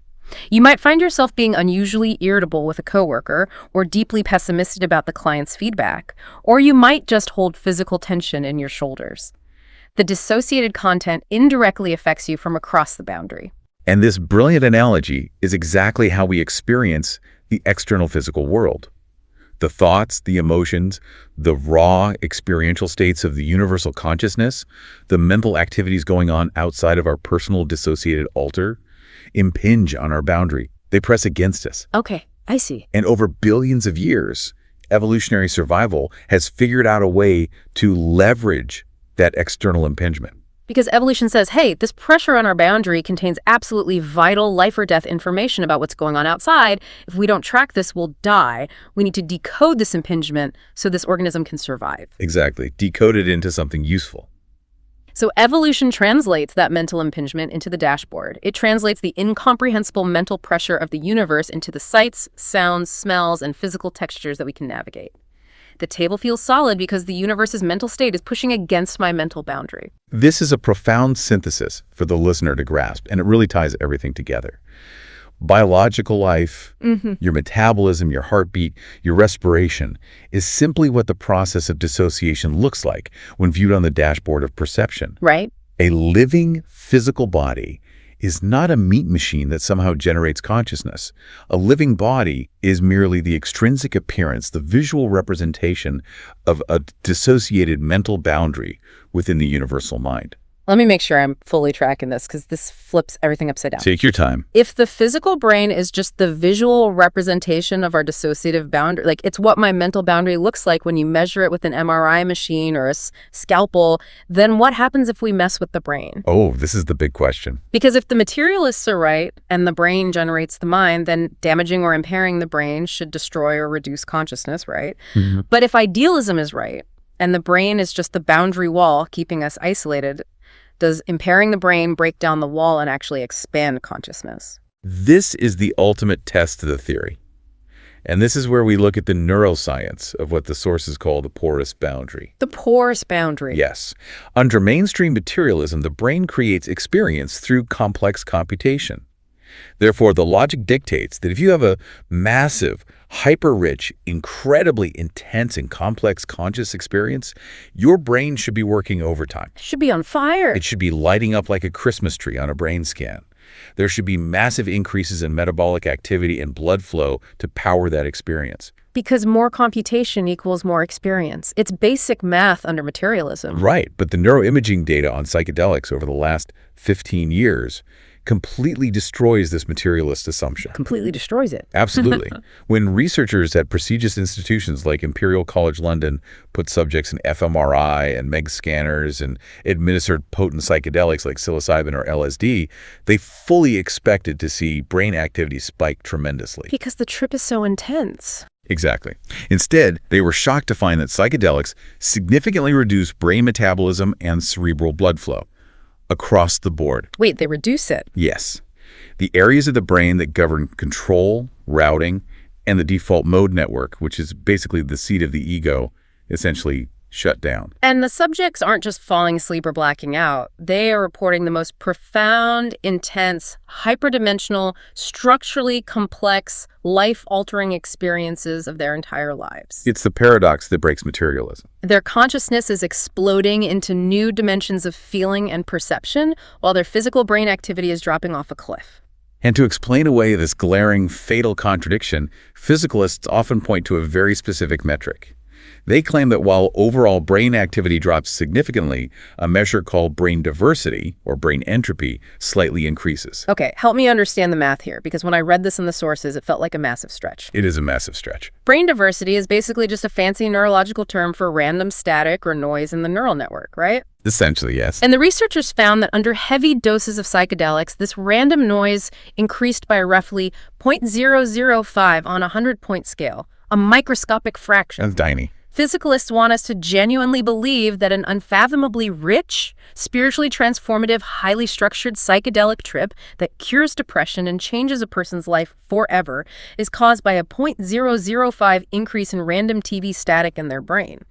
You might find yourself being unusually irritable with a coworker or deeply pessimistic about the client's feedback, or you might just hold physical tension in your shoulders. The dissociated content indirectly affects you from across the boundary. And this brilliant analogy is exactly how we experience the external physical world. The thoughts, the emotions, the raw experiential states of the universal consciousness, the mental activities going on outside of our personal dissociated altar, impinge on our boundary. They press against us. Okay, I see. And over billions of years, evolutionary survival has figured out a way to leverage that external impingement. Because evolution says, hey, this pressure on our boundary contains absolutely vital life or death information about what's going on outside. If we don't track this, we'll die. We need to decode this impingement so this organism can survive. Exactly. Decode it into something useful. So evolution translates that mental impingement into the dashboard. It translates the incomprehensible mental pressure of the universe into the sights, sounds, smells, and physical textures that we can navigate. The table feels solid because the universe's mental state is pushing against my mental boundary. This is a profound synthesis for the listener to grasp, and it really ties everything together. Biological life, your metabolism, your heartbeat, your respiration is simply what the process of dissociation looks like when viewed on the dashboard of perception. Right? A living physical body is not a meat machine that somehow generates consciousness. A living body is merely the extrinsic appearance, the visual representation of a dissociated mental boundary within the universal mind. Let me make sure I'm fully tracking this because this flips everything upside down. Take your time. If the physical brain is just the visual representation of our dissociative boundary, like it's what my mental boundary looks like when you measure it with an MRI machine or a scalpel, then what happens if we mess with the brain? Oh, this is the big question. Because if the materialists are right and the brain generates the mind, then damaging or impairing the brain should destroy or reduce consciousness, right? But if idealism is right and the brain is just the boundary wall keeping us isolated, does impairing the brain break down the wall and actually expand consciousness? This is the ultimate test of the theory. And this is where we look at the neuroscience of what the sources call the porous boundary. The porous boundary. Yes. Under mainstream materialism, the brain creates experience through complex computation. Therefore, the logic dictates that if you have a massive, hyper-rich, incredibly intense and complex conscious experience, your brain should be working overtime. It should be on fire. It should be lighting up like a Christmas tree on a brain scan. There should be massive increases in metabolic activity and blood flow to power that experience. Because more computation equals more experience. It's basic math under materialism. Right, but the neuroimaging data on psychedelics over the last 15 years completely destroys this materialist assumption. Completely destroys it. Absolutely. When researchers at prestigious institutions like Imperial College London put subjects in fMRI and MEG scanners and administered potent psychedelics like psilocybin or LSD, they fully expected to see brain activity spike tremendously. Because the trip is so intense. Exactly. Instead, they were shocked to find that psychedelics significantly reduce brain metabolism and cerebral blood flow across the board. Wait, they reduce it? Yes. The areas of the brain that govern control, routing, and the default mode network, which is basically the seat of the ego, essentially shut down. And the subjects aren't just falling asleep or blacking out. They are reporting the most profound, intense, hyperdimensional, structurally complex, life-altering experiences of their entire lives. It's the paradox that breaks materialism. Their consciousness is exploding into new dimensions of feeling and perception, while their physical brain activity is dropping off a cliff. And to explain away this glaring, fatal contradiction, physicalists often point to a very specific metric: They claim that while overall brain activity drops significantly, a measure called brain diversity, or brain entropy, slightly increases. Okay, help me understand the math here, because when I read this in the sources, it felt like a massive stretch. It is a massive stretch. Brain diversity is basically just a fancy neurological term for random static or noise in the neural network, right? Essentially, yes. And the researchers found that under heavy doses of psychedelics, this random noise increased by roughly 0.005 on a 100-point scale, a microscopic fraction. That's tiny. Physicalists want us to genuinely believe that an unfathomably rich, spiritually transformative, highly structured psychedelic trip that cures depression and changes a person's life forever is caused by a 0.005 increase in random TV static in their brain.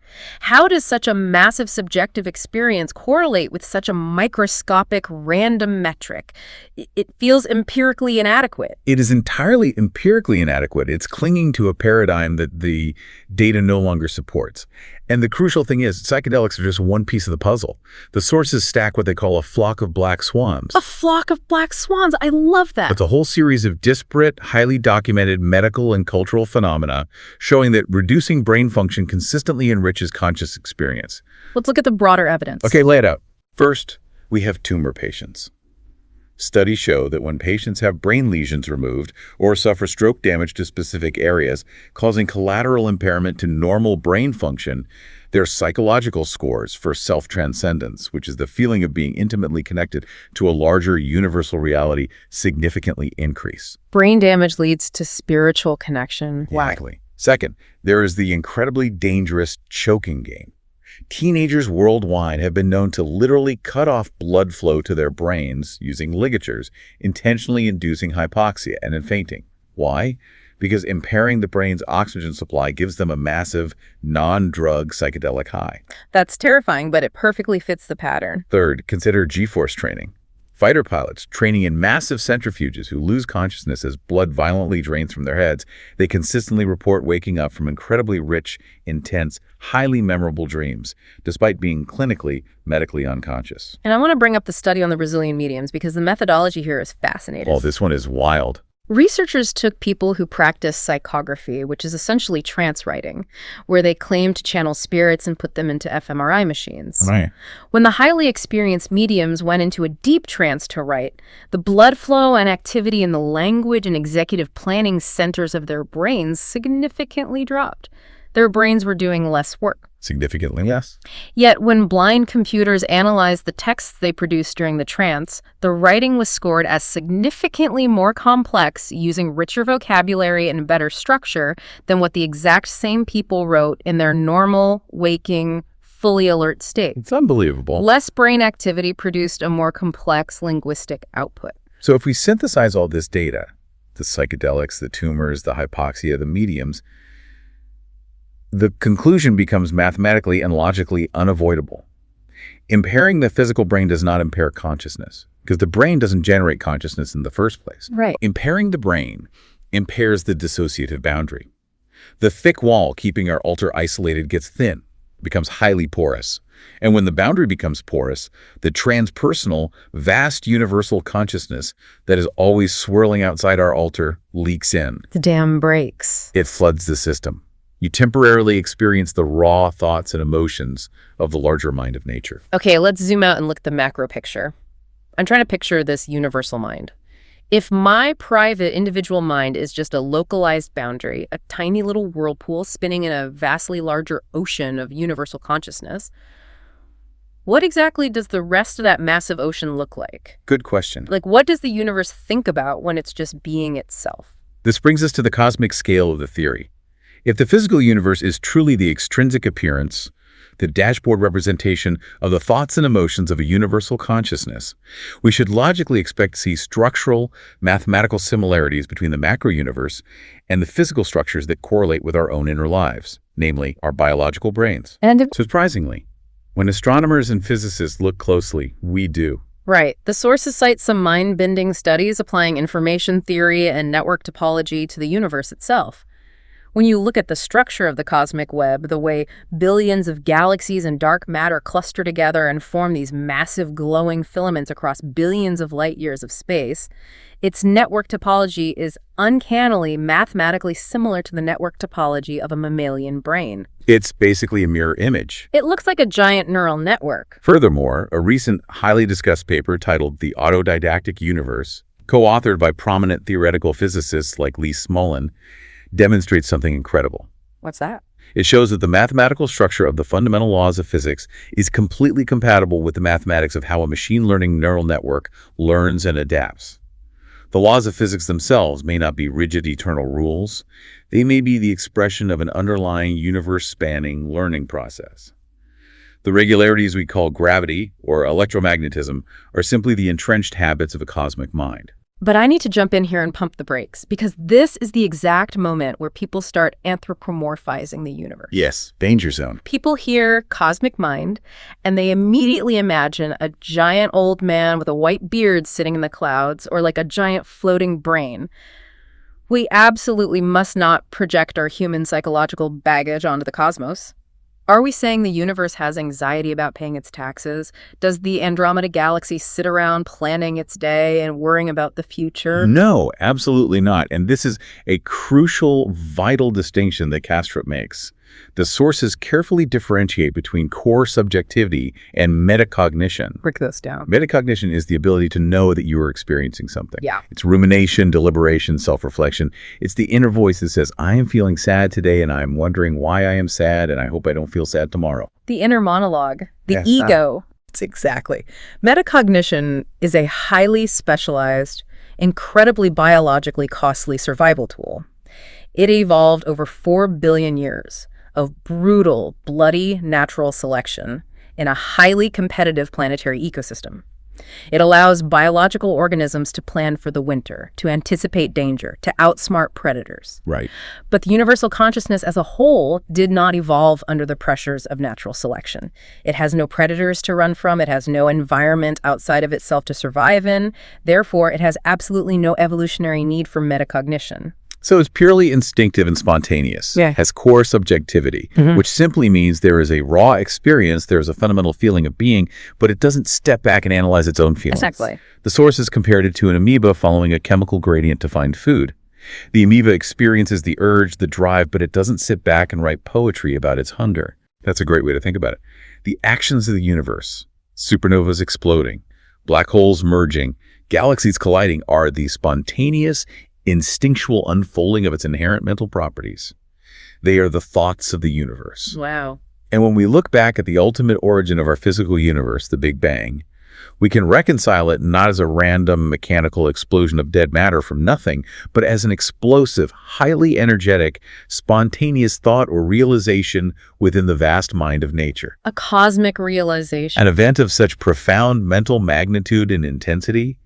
How does such a massive subjective experience correlate with such a microscopic random metric? It feels empirically inadequate. It is entirely empirically inadequate. It's clinging to a paradigm that the data no longer supports. And the crucial thing is, psychedelics are just one piece of the puzzle. The sources stack what they call a flock of black swans. A flock of black swans. I love that. It's a whole series of disparate, highly documented medical and cultural phenomena showing that reducing brain function consistently enriches conscious experience. Let's look at the broader evidence. Okay, lay it out. First, we have tumor patients. Studies show that when patients have brain lesions removed or suffer stroke damage to specific areas, causing collateral impairment to normal brain function, their psychological scores for self-transcendence, which is the feeling of being intimately connected to a larger universal reality, significantly increase. Brain damage leads to spiritual connection. Wow. Exactly. Second, there is the incredibly dangerous choking game. Teenagers worldwide have been known to literally cut off blood flow to their brains using ligatures, intentionally inducing hypoxia and fainting. Why? Because impairing the brain's oxygen supply gives them a massive, non-drug psychedelic high. That's terrifying, but it perfectly fits the pattern. Third, consider G-force training. Fighter pilots training in massive centrifuges who lose consciousness as blood violently drains from their heads, they consistently report waking up from incredibly rich, intense, highly memorable dreams, despite being clinically, medically unconscious. And I want to bring up the study on the Brazilian mediums because the methodology here is fascinating. Oh, this one is wild. Researchers took people who practice psychography, which is essentially trance writing, where they claim to channel spirits and put them into fMRI machines. Right. When the highly experienced mediums went into a deep trance to write, the blood flow and activity in the language and executive planning centers of their brains significantly dropped. Their brains were doing less work. Significantly less. Yet when blind computers analyzed the texts they produced during the trance, the writing was scored as significantly more complex, using richer vocabulary and better structure than what the exact same people wrote in their normal, waking, fully alert state. It's unbelievable. Less brain activity produced a more complex linguistic output. So if we synthesize all this data, the psychedelics, the tumors, the hypoxia, the mediums, the conclusion becomes mathematically and logically unavoidable. Impairing the physical brain does not impair consciousness, because the brain doesn't generate consciousness in the first place. Right. Impairing the brain impairs the dissociative boundary. The thick wall keeping our alter isolated gets thin, becomes highly porous. And when the boundary becomes porous, the transpersonal, vast universal consciousness that is always swirling outside our alter leaks in. The dam breaks. It floods the system. You temporarily experience the raw thoughts and emotions of the larger mind of nature. Okay, let's zoom out and look at the macro picture. I'm trying to picture this universal mind. If my private individual mind is just a localized boundary, a tiny little whirlpool spinning in a vastly larger ocean of universal consciousness, what exactly does the rest of that massive ocean look like? Good question. Like, what does the universe think about when it's just being itself? This brings us to the cosmic scale of the theory. If the physical universe is truly the extrinsic appearance, the dashboard representation of the thoughts and emotions of a universal consciousness, we should logically expect to see structural, mathematical similarities between the macro universe and the physical structures that correlate with our own inner lives, namely our biological brains. And Surprisingly, when astronomers and physicists look closely, we do. right. The sources cite some mind-bending studies applying information theory and network topology to the universe itself. When you look at the structure of the cosmic web, the way billions of galaxies and dark matter cluster together and form these massive glowing filaments across billions of light years of space, its network topology is uncannily mathematically similar to the network topology of a mammalian brain. It's basically a mirror image. It looks like a giant neural network. Furthermore, a recent highly discussed paper titled The Autodidactic Universe, co-authored by prominent theoretical physicists like Lee Smolin, demonstrates something incredible. What's that? It shows that the mathematical structure of the fundamental laws of physics is completely compatible with the mathematics of how a machine learning neural network learns and adapts. The laws of physics themselves may not be rigid eternal rules. They may be the expression of an underlying universe-spanning learning process. The regularities we call gravity or electromagnetism are simply the entrenched habits of a cosmic mind. But I need to jump in here and pump the brakes, because this is the exact moment where people start anthropomorphizing the universe. Yes, danger zone. People hear cosmic mind, and they immediately imagine a giant old man with a white beard sitting in the clouds, or like a giant floating brain. We absolutely must not project our human psychological baggage onto the cosmos. Are we saying the universe has anxiety about paying its taxes? Does the Andromeda Galaxy sit around planning its day and worrying about the future? No, absolutely not. And this is a crucial, vital distinction that Kastrup makes. The sources carefully differentiate between core subjectivity and metacognition. Break this down. Metacognition is the ability to know that you are experiencing something. Yeah. It's rumination, deliberation, self-reflection. It's the inner voice that says, I am feeling sad today and I'm wondering why I am sad and I hope I don't feel sad tomorrow. The inner monologue, the Yes, ego. Exactly. Metacognition is a highly specialized, incredibly biologically costly survival tool. It evolved over 4 billion years of brutal, bloody natural selection in a highly competitive planetary ecosystem. It allows biological organisms to plan for the winter, to anticipate danger, to outsmart predators. Right. But the universal consciousness as a whole did not evolve under the pressures of natural selection. It has no predators to run from. It has no environment outside of itself to survive in. Therefore, it has absolutely no evolutionary need for metacognition. So it's purely instinctive and spontaneous. Yeah. Has core subjectivity, which simply means there is a raw experience, there is a fundamental feeling of being, but it doesn't step back and analyze its own feelings. Exactly. The sources compared it to an amoeba following a chemical gradient to find food. The amoeba experiences the urge, the drive, but it doesn't sit back and write poetry about its hunger. That's a great way to think about it. The actions of the universe, supernovas exploding, black holes merging, galaxies colliding, are the spontaneous, instinctual unfolding of its inherent mental properties. They are the thoughts of the universe. Wow. And when we look back at the ultimate origin of our physical universe, the Big Bang, we can reconcile it not as a random mechanical explosion of dead matter from nothing, but as an explosive, highly energetic, spontaneous thought or realization within the vast mind of nature. A cosmic realization. An event of such profound mental magnitude and intensity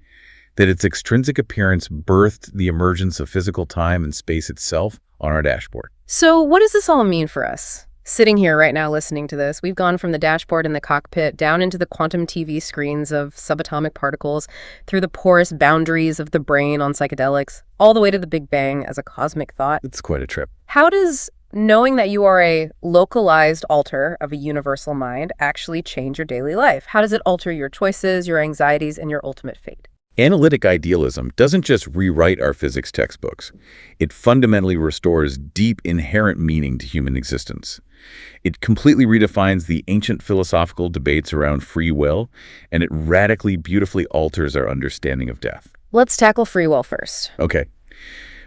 that its extrinsic appearance birthed the emergence of physical time and space itself on our dashboard. So what does this all mean for us? Sitting here right now listening to this, we've gone from the dashboard in the cockpit down into the quantum TV screens of subatomic particles, through the porous boundaries of the brain on psychedelics, all the way to the Big Bang as a cosmic thought. It's quite a trip. How does knowing that you are a localized alter of a universal mind actually change your daily life? How does it alter your choices, your anxieties, and your ultimate fate? Analytic idealism doesn't just rewrite our physics textbooks. It fundamentally restores deep inherent meaning to human existence. It completely redefines the ancient philosophical debates around free will, and it radically, beautifully alters our understanding of death. Let's tackle free will first. Okay.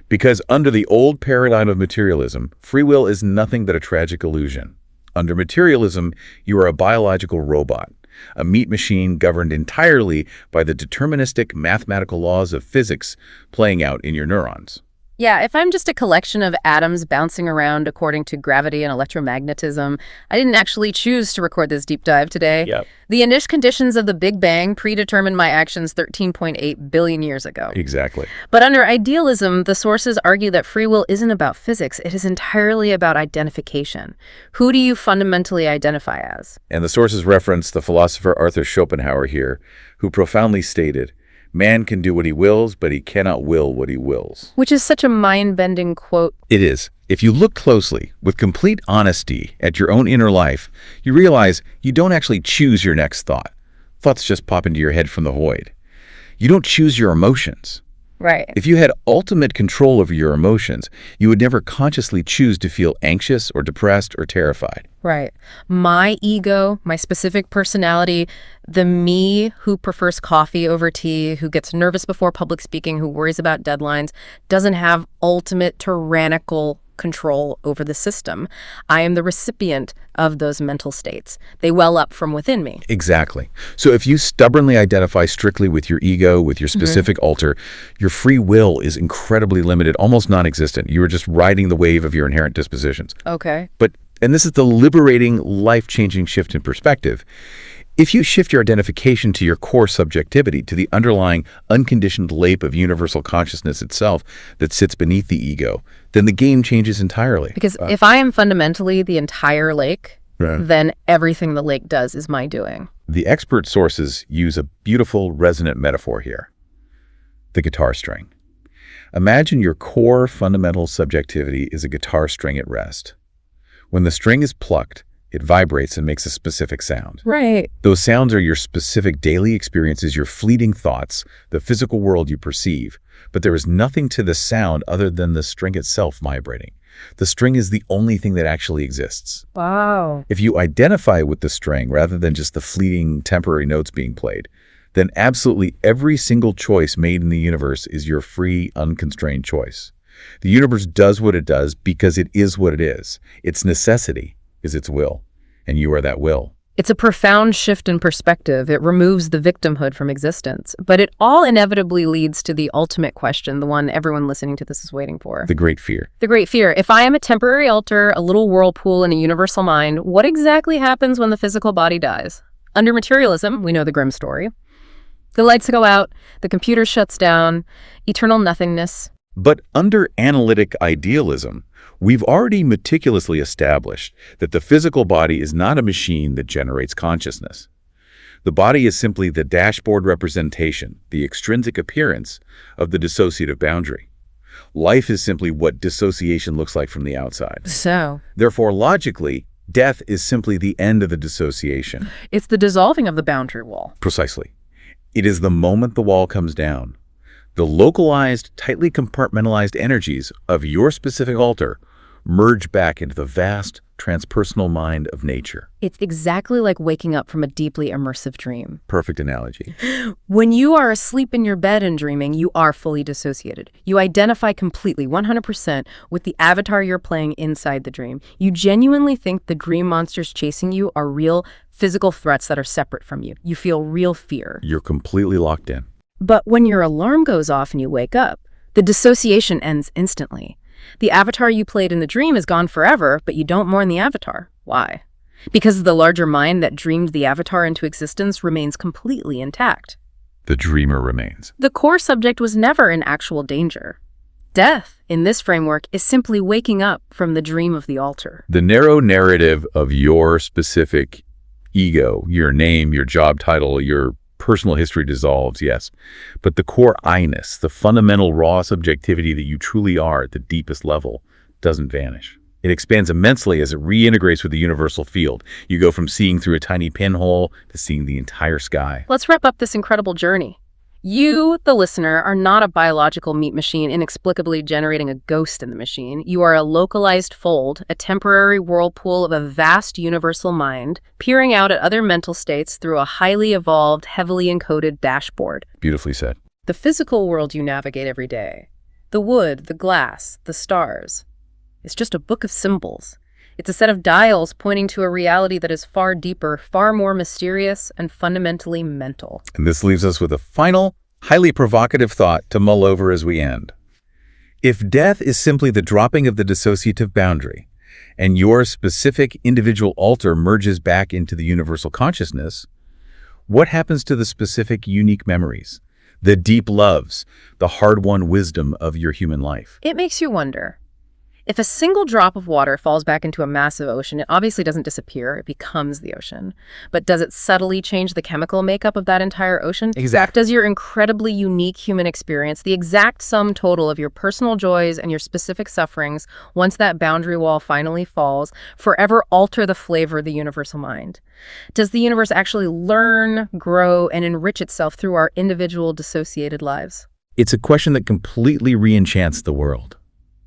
Because under the old paradigm of materialism, free will is nothing but a tragic illusion. Under materialism, you are a biological robot, a meat machine governed entirely by the deterministic mathematical laws of physics playing out in your neurons. Yeah, if I'm just a collection of atoms bouncing around according to gravity and electromagnetism, I didn't actually choose to record this deep dive today. Yep. The initial conditions of the Big Bang predetermined my actions 13.8 billion years ago. Exactly. But under idealism, the sources argue that free will isn't about physics. It is entirely about identification. Who do you fundamentally identify as? And the sources reference the philosopher Arthur Schopenhauer here, who profoundly stated, Man can do what he wills, but he cannot will what he wills. Which is such a mind-bending quote. It is. If you look closely, with complete honesty, at your own inner life, you realize you don't actually choose your next thought. Thoughts just pop into your head from the void. You don't choose your emotions. Right. If you had ultimate control over your emotions, you would never consciously choose to feel anxious or depressed or terrified. Right. My ego, my specific personality, the me who prefers coffee over tea, who gets nervous before public speaking, who worries about deadlines, doesn't have ultimate tyrannical control over the system. I am the recipient of those mental states. They well up from within me. Exactly. So if you stubbornly identify strictly with your ego, with your specific alter, your free will is incredibly limited, almost non-existent. You are just riding the wave of your inherent dispositions. Okay. And this is the liberating, life-changing shift in perspective. If you shift your identification to your core subjectivity, to the underlying unconditioned lake of universal consciousness itself that sits beneath the ego, then the game changes entirely. Because if I am fundamentally the entire lake, then everything the lake does is my doing. The expert sources use a beautiful, resonant metaphor here. The guitar string. Imagine your core fundamental subjectivity is a guitar string at rest. When the string is plucked, it vibrates and makes a specific sound. Right. Those sounds are your specific daily experiences, your fleeting thoughts, the physical world you perceive. But there is nothing to the sound other than the string itself vibrating. The string is the only thing that actually exists. Wow. If you identify with the string rather than just the fleeting temporary notes being played, then absolutely every single choice made in the universe is your free, unconstrained choice. The universe does what it does because it is what it is. Its necessity is its will, and you are that will. It's a profound shift in perspective. It removes the victimhood from existence. But it all inevitably leads to the ultimate question, the one everyone listening to this is waiting for. The great fear. The great fear. If I am a temporary alter, a little whirlpool in a universal mind, what exactly happens when the physical body dies? Under materialism, we know the grim story. The lights go out, the computer shuts down, eternal nothingness. But under analytic idealism, we've already meticulously established that the physical body is not a machine that generates consciousness. The body is simply the dashboard representation, the extrinsic appearance of the dissociative boundary. Life is simply what dissociation looks like from the outside. So, Therefore, logically, death is simply the end of the dissociation. it's the dissolving of the boundary wall. Precisely. It is the moment the wall comes down. The localized, tightly compartmentalized energies of your specific alter merge back into the vast, transpersonal mind of nature. It's exactly like waking up from a deeply immersive dream. Perfect analogy. When you are asleep in your bed and dreaming, you are fully dissociated. You identify completely, 100%, with the avatar you're playing inside the dream. You genuinely think the dream monsters chasing you are real physical threats that are separate from you. You feel real fear. You're completely locked in. But when your alarm goes off and you wake up, the dissociation ends instantly. The avatar you played in the dream is gone forever, but you don't mourn the avatar. Why? Because the larger mind that dreamed the avatar into existence remains completely intact. The dreamer remains. The core subject was never in actual danger. Death, in this framework, is simply waking up from the dream of the alter. The narrow narrative of your specific ego, your name, your job title, your personal history dissolves, yes. But the core I-ness, the fundamental raw subjectivity that you truly are at the deepest level, doesn't vanish. It expands immensely as it reintegrates with the universal field. You go from seeing through a tiny pinhole to seeing the entire sky. Let's wrap up this incredible journey. You, the listener, are not a biological meat machine inexplicably generating a ghost in the machine. You are a localized fold, a temporary whirlpool of a vast universal mind, peering out at other mental states through a highly evolved, heavily encoded dashboard. Beautifully said. The physical world you navigate every day, the wood, the glass, the stars, it's just a book of symbols. It's a set of dials pointing to a reality that is far deeper, far more mysterious, and fundamentally mental. And this leaves us with a final, highly provocative thought to mull over as we end. If death is simply the dropping of the dissociative boundary, and your specific individual alter merges back into the universal consciousness, what happens to the specific unique memories, the deep loves, the hard-won wisdom of your human life? It makes you wonder. If a single drop of water falls back into a massive ocean, it obviously doesn't disappear, it becomes the ocean. But does it subtly change the chemical makeup of that entire ocean? Exactly. Does your incredibly unique human experience, the exact sum total of your personal joys and your specific sufferings, once that boundary wall finally falls, forever alter the flavor of the universal mind? Does the universe actually learn, grow, and enrich itself through our individual dissociated lives? It's a question that completely re-enchants the world.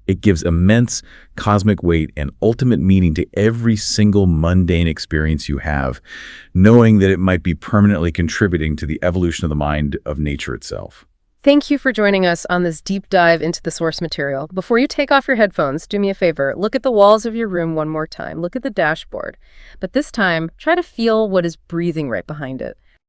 It gives immense cosmic weight and ultimate meaning to every single mundane experience you have, knowing that it might be permanently contributing to the evolution of the mind of nature itself. Thank you for joining us on this deep dive into the source material. Before you take off your headphones, do me a favor. Look at the walls of your room one more time. Look at the dashboard. But this time, try to feel what is breathing right behind it.